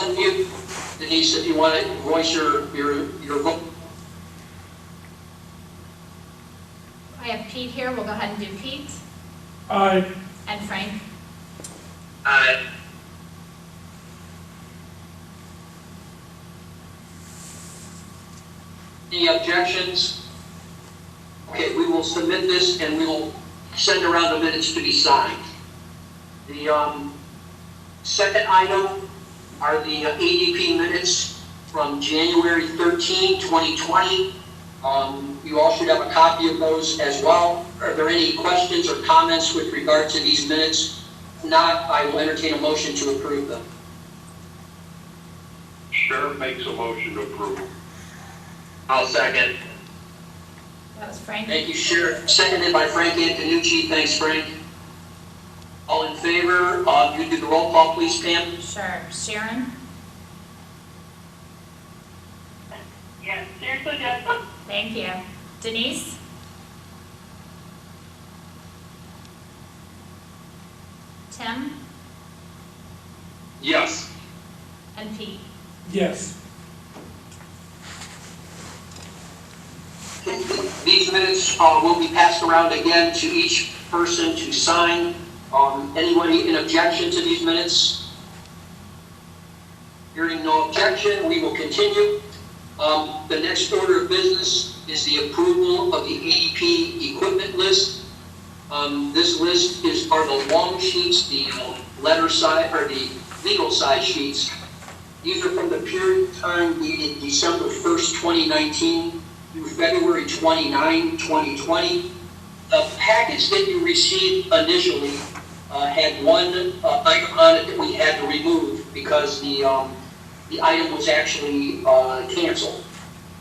unmute. Denise, if you want to voice your vote. I have Pete here. We'll go ahead and do Pete. Aye. And Frank. Aye. Any objections? Okay, we will submit this and we will send around the minutes to be signed. The second item are the ADP minutes from January 13, 2020. You all should have a copy of those as well. Are there any questions or comments with regard to these minutes? If not, I will entertain a motion to approve them. Sheriff makes a motion to approve. I'll second. That was Frank. Thank you, Sheriff. Seconded by Frank Antonucci. Thanks, Frank. All in favor? You do the roll call, please, Pam. Sure. Sharon. Yes, seriously, Jensen? Thank you. Denise. Tim. Yes. And Pete. Yes. These minutes will be passed around again to each person to sign. Anybody in objection to these minutes? Hearing no objection, we will continue. The next order of business is the approval of the ADP equipment list. This list are the long sheets, the letter side, or the legal side sheets. These are from the period of time dated December 1st, 2019 through February 29, 2020. The package that you received initially had one item on it that we had to remove because the item was actually canceled.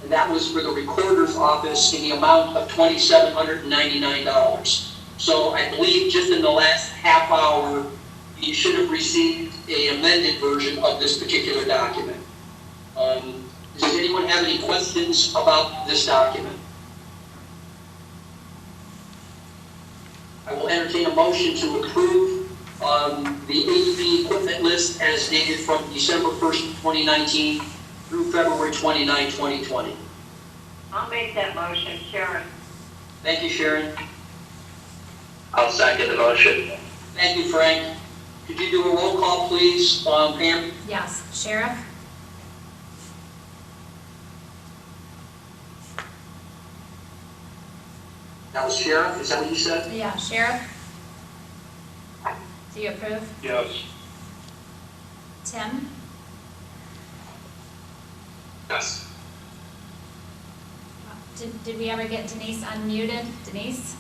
And that was for the recorder's office in the amount of $2,799. So I believe just in the last half hour, you should have received an amended version of this particular document. Does anyone have any questions about this document? I will entertain a motion to approve the ADP equipment list as dated from December 1st, 2019 through February 29, 2020. I'll make that motion, Sharon. Thank you, Sharon. I'll second the motion. Thank you, Frank. Could you do a roll call, please, Pam? Yes. Sheriff. That was Sheriff, is that what you said? Yeah. Sheriff. Do you approve? Yes. Tim. Yes. Did we ever get Denise unmuted? Denise.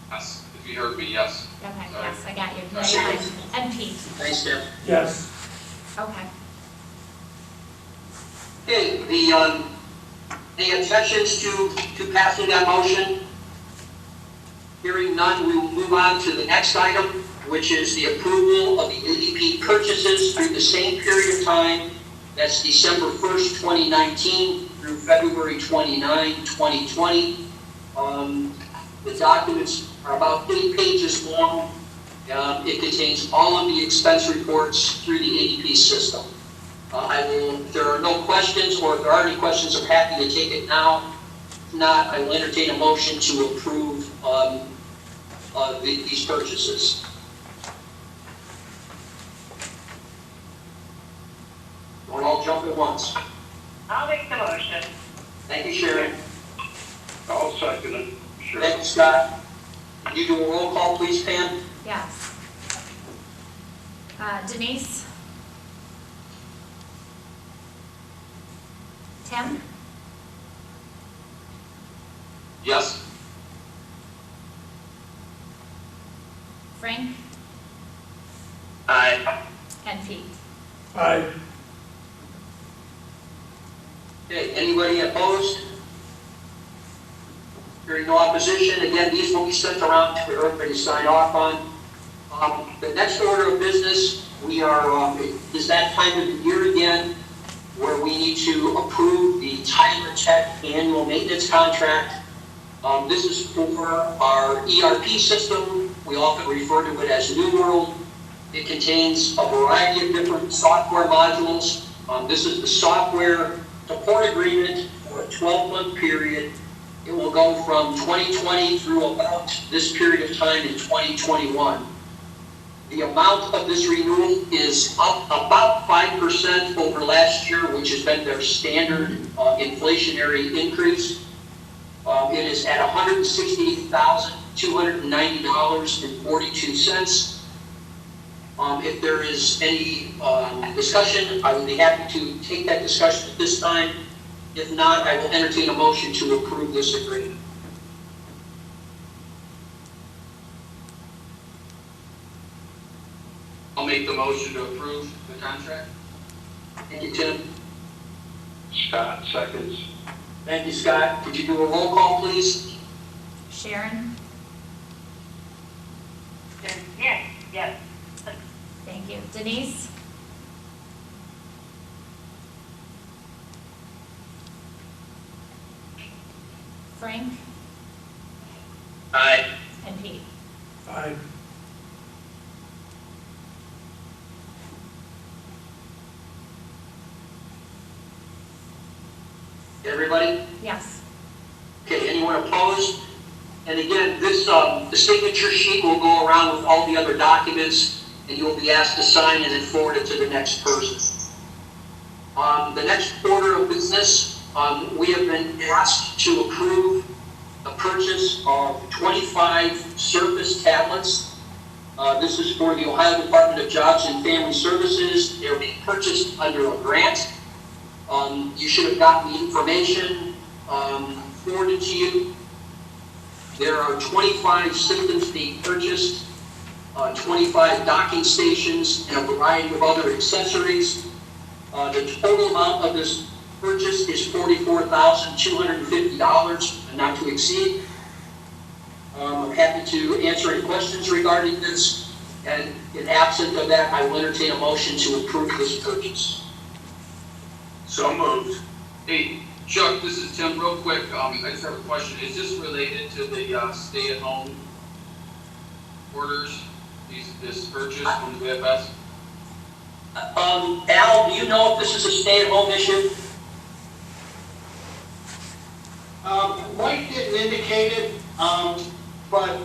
Yes. If you heard me, yes. Okay. Sorry. Yes, I got you. Yes. And Pete. Thanks, Tim. Yes. Okay. Okay, any objections to passing that motion? Hearing none, we will move on to the next item, which is the approval of the ADP purchases through the same period of time. That's December 1st, 2019 through February 29, 2020. The documents are about 8 pages long. It contains all of the expense reports through the ADP system. If there are no questions, or if there are any questions, I'm happy to take it now. If not, I will entertain a motion to approve these purchases. Don't all jump at once. I'll make the motion. Thank you, Sharon. I'll second it. Sure. Thank you, Scott. Can you do a roll call, please, Pam? Yes. Denise. Tim. Yes. Frank. Aye. And Pete. Aye. Okay, anybody opposed? Hearing no opposition, again, these will be sent around for everybody to sign off on. The next order of business, we are, is that time of the year again, where we need to approve the Tyler Tech annual maintenance contract. This is for our ERP system. We often refer to it as New World. It contains a variety of different software modules. This is the software support agreement for a 12-month period. It will go from 2020 through about this period of time in 2021. The amount of this renewal is up about 5% over last year, which has been their standard inflationary increase. It is at $168,290.42. If there is any discussion, I would be happy to take that discussion at this time. If not, I will entertain a motion to approve this agreement. I'll make the motion to approve the contract. Thank you, Tim. Scott, seconds. Thank you, Scott. Could you do a roll call, please? Sharon? Yes, yes. Thank you. Denise? Frank? Aye. And Pete? Aye. Everybody? Yes. Okay, anyone opposed? And again, this, the signature sheet will go around with all the other documents, and you'll be asked to sign and then forward it to the next person. The next order of business, we have been asked to approve the purchase of 25 Surface tablets. This is for the Ohio Department of Jobs and Family Services. They're being purchased under a grant. You should have gotten the information forwarded to you. There are 25 systems being purchased, 25 docking stations, and a variety of other accessories. The total amount of this purchase is $44,250, not to exceed. I'm happy to answer any questions regarding this, and in absence of that, I will entertain a motion to approve this purchase. So moved. Hey, Chuck, this is Tim, real quick, I just have a question, is this related to the stay-at-home orders, this purchase from the VFS? Al, do you know if this is a stay-at-home issue? Mike didn't indicate it, but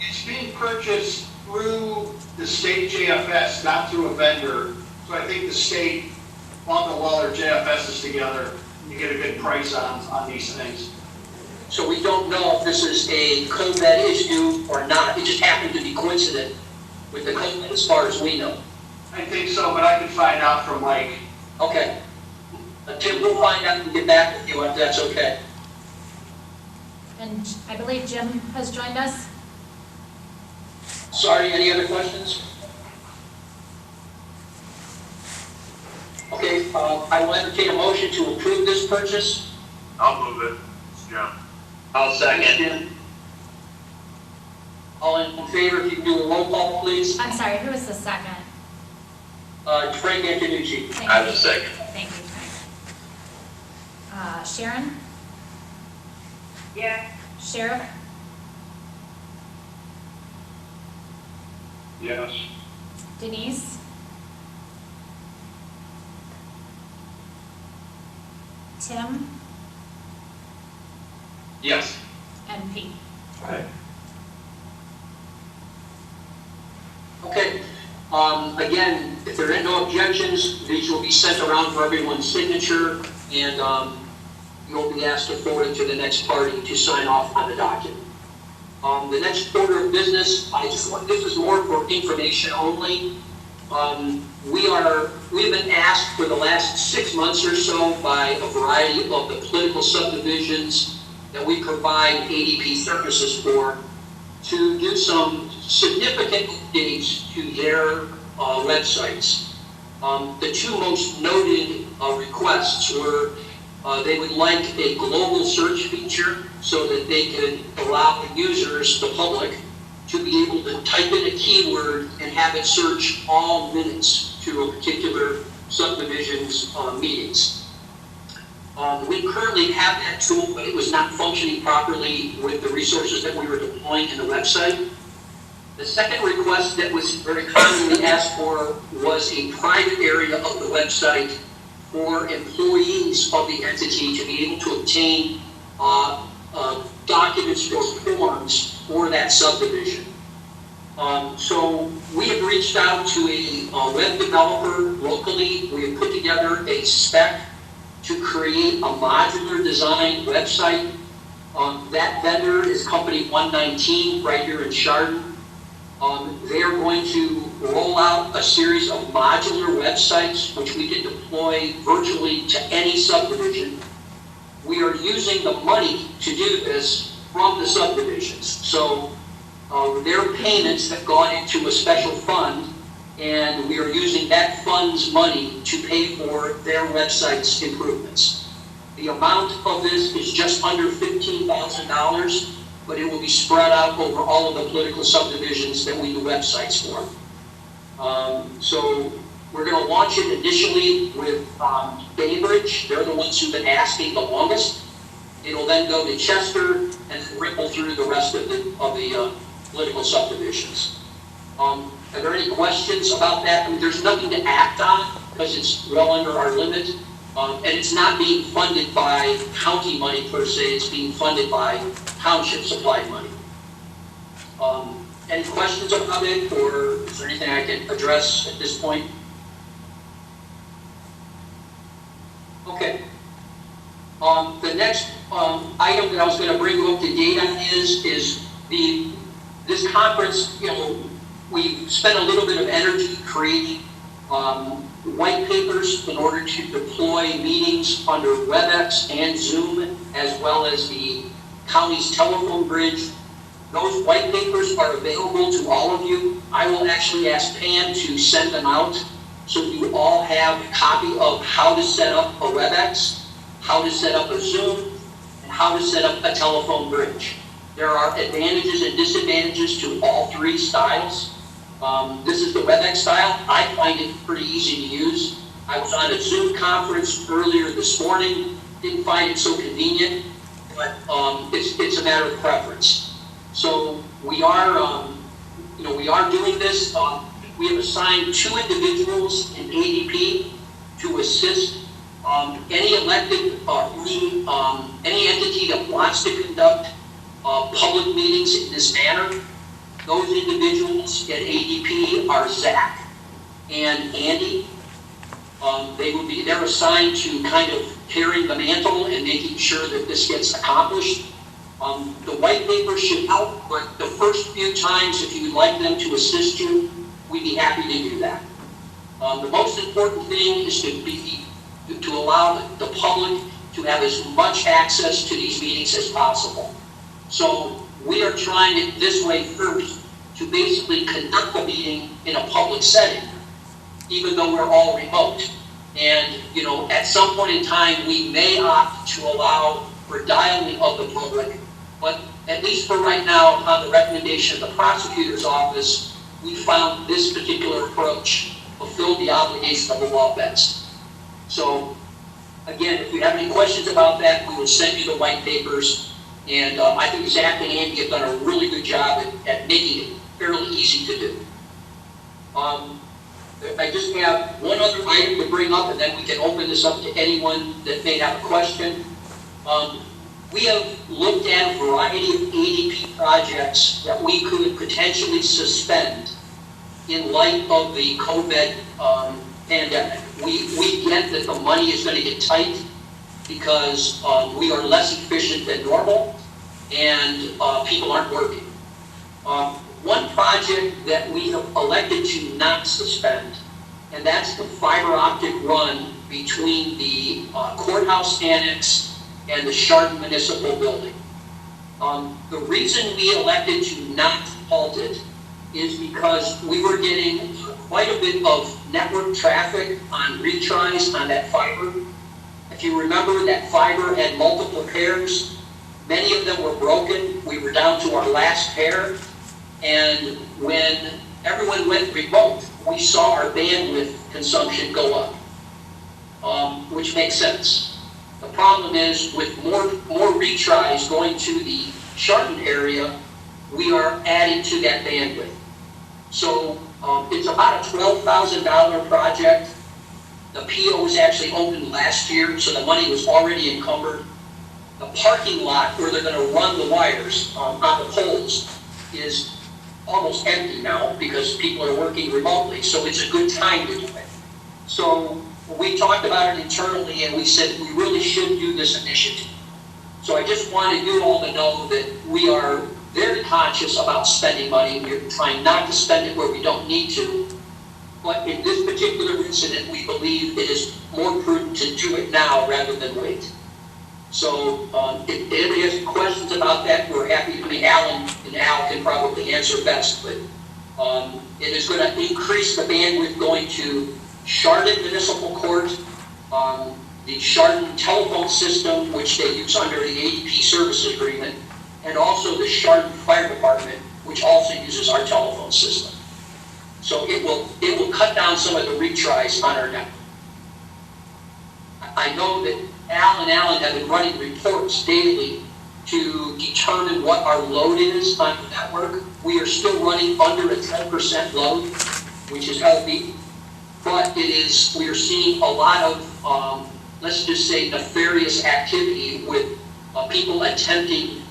it's being purchased through the state JFS, not through a vendor. So I think the state bundled all their JFSs together to get a good price on these things. So we don't know if this is a COVID issue or not. It just happened to be coincident with the COVID as far as we know. I think so, but I can find out from Mike. Okay. Tim, we'll find out and get back with you if that's okay. And I believe Jim has joined us. Sorry, any other questions? Okay, I will entertain a motion to approve this purchase. I'll move it. It's Jim. I'll Thanks, second. Jim. All in favor, if you can do a roll call, please. I'm sorry, who was the second? Frank Antonucci. Thank I you. was second. Thank you, Frank. Sharon? Yes, Sheriff? Yes. Denise? Tim? Yes. And Pete? Aye. Okay, again, if there are no objections, these will be sent around for everyone's signature, and you'll be asked to forward it to the next party to sign off on the document. The next order of business, this is more for information only. We have been asked for the last 6 months or so by a variety of the political subdivisions that we provide ADP services for to do some significant updates to their websites. The two most noted requests were they would like a global search feature so that they can allow the users, the public, to be able to type in a keyword and have it search all minutes to a particular subdivision's meetings. We currently have that tool, but it was not functioning properly with the resources that we were deploying in the website. The second request that was very commonly asked for was a private area of the website for employees of the entity to be able to obtain documents or forms for that subdivision. So we have reached out to a web developer locally. We have put together a spec to create a modular design website. That vendor is Company 119 right here in Chardon. They are going to roll out a series of modular websites which we can deploy virtually to any subdivision. We are using the money to do this from the subdivisions. So their payments have gone into a special fund, and we are using that fund's money to pay for their website's improvements. The amount of this is just under $15,000, but it will be spread out over all of the political subdivisions that we do websites for. So we're going to launch it initially with Bainbridge. They're the ones who've been asking the longest. It'll then go to Chester and ripple through the rest of the political subdivisions. Are there any questions about that? I mean, there's nothing to act on because it's well under our limit. And it's not being funded by county money per se, it's being funded by township supplied money. Any questions about it, or is there anything I can address at this point? Okay. The next item that I was going to bring you up to date on is this conference. You know, we spent a little bit of energy creating white papers in order to deploy meetings under WebEx and Zoom, as well as the county's telephone bridge. Those white papers are available to all of you. I will actually ask Pam to send them out so you all have a copy of how to set up a WebEx, how to set up a Zoom, and how to set up a telephone bridge. There are advantages and disadvantages to all three styles. This is the WebEx style. I find it pretty easy to use. I was on a Zoom conference earlier this morning, didn't find it so convenient, but it's a matter of preference. So we are doing this. We have assigned 2 individuals in ADP to assist any elected any entity that wants to conduct public meetings in this manner. Those individuals at ADP are Zach and Andy. They're assigned to kind of carrying the mantle and making sure that this gets accomplished. The white paper should help, but the first few times, if you'd like them to assist you, we'd be happy to do that. The most important thing is to allow the public to have as much access to these meetings as possible. So we are trying it this way first, to basically conduct the meeting in a public setting, even though we're all remote. And, at some point in time, we may opt to allow for dialing of the public, but at least for right now, upon the recommendation of the prosecutor's office, we found this particular approach fulfilled the obligation of the law best. So, again, if you have any questions about that, we will send you the white papers. And I think Zach and Andy have done a really good job at making it fairly easy to do. I just have one other item to bring up, and then we can open this up to anyone that may have a question. We have looked at a variety of ADP projects that we could potentially suspend in light of the COVID pandemic. We get that the money is going to get tight because we are less efficient than normal and people aren't working. One project that we have elected to not suspend, and that's the fiber optic run between the courthouse annex and the Chardon Municipal Building. The reason we elected to not halt it is because we were getting quite a bit of network traffic on retries on that fiber. If you remember, that fiber had multiple pairs. Many of them were broken. We were down to our last pair. And when everyone went remote, we saw our bandwidth consumption go up, which makes sense. The problem is with more retries going to the Chardon area, we are adding to that bandwidth. So it's about a $12,000 project. The PO was actually opened last year, so the money was already encumbered. The parking lot where they're gonna run the wires on the poles is almost empty now because people are working remotely, so it's a good time to do it. So we talked about it internally and we said we really should do this initiative. So I just wanted you all to know that we are very conscious about spending money. We're trying not to spend it where we don't need to. But in this particular incident, we believe it is more prudent to do it now rather than wait. So if anybody has questions about that, we're happy. I mean, Alan and Al can probably answer best, but it is going to increase the bandwidth going to Chardon Municipal Court, the Chardon telephone system, which they use under the ADP service agreement, and also the Chardon Fire Department, which also uses our telephone system. So it will cut down some of the retries on our network. I know that Al and Alan have been running reports daily to determine what our load is on the network. We are still running under a 10% load, which is healthy, but we are seeing a lot of, let's just say, nefarious activity with people attempting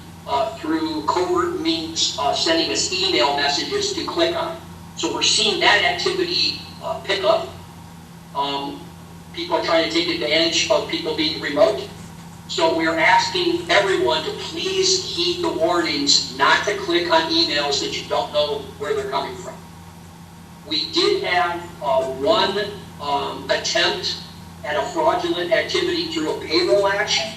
through covert means sending us email messages to click on. So we're seeing that activity pick up. People are trying to take advantage of people being remote. So we're asking everyone to please heed the warnings not to click on emails that you don't know where they're coming from. We did have one attempt at a fraudulent activity through a payroll action,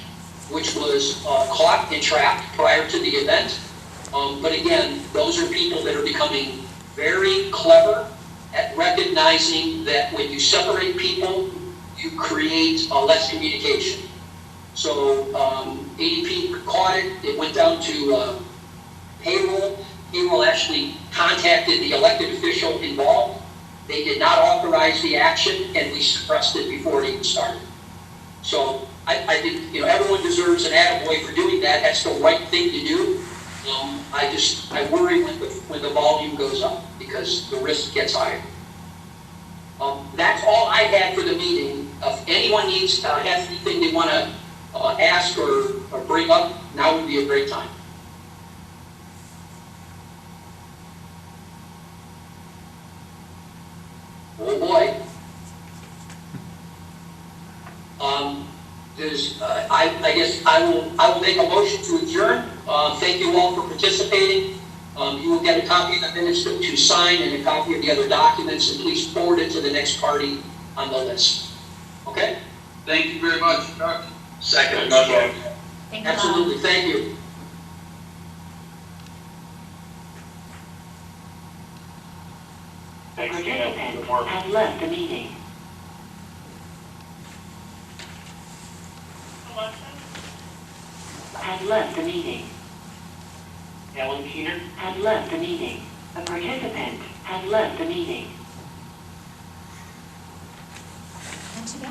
which was caught and tracked prior to the event. But again, those are people that are becoming very clever at recognizing that when you separate people, you create less communication. So ADP caught it. It went down to payroll. Payroll actually contacted the elected official involved. They did not authorize the action, and we suppressed it before it even started. So I think everyone deserves an attaboy for doing that. That's the right thing to do. I worry when the volume goes up because the risk gets higher. That's all I had for the meeting. If anyone has anything they want to ask or bring up, now would be a great time. Oh boy. I guess I will make a motion to adjourn. Thank you all for participating. You will get a copy of the minutes to sign and a copy of the other documents, and please forward it to the next party on the list. Okay? Thank you very much, Chuck. Second. Thank you, Bob. Absolutely. Thank you. The participant has left the meeting. Has left the meeting. Alan Keener? Has left the meeting. A participant has left the meeting. Where'd you go?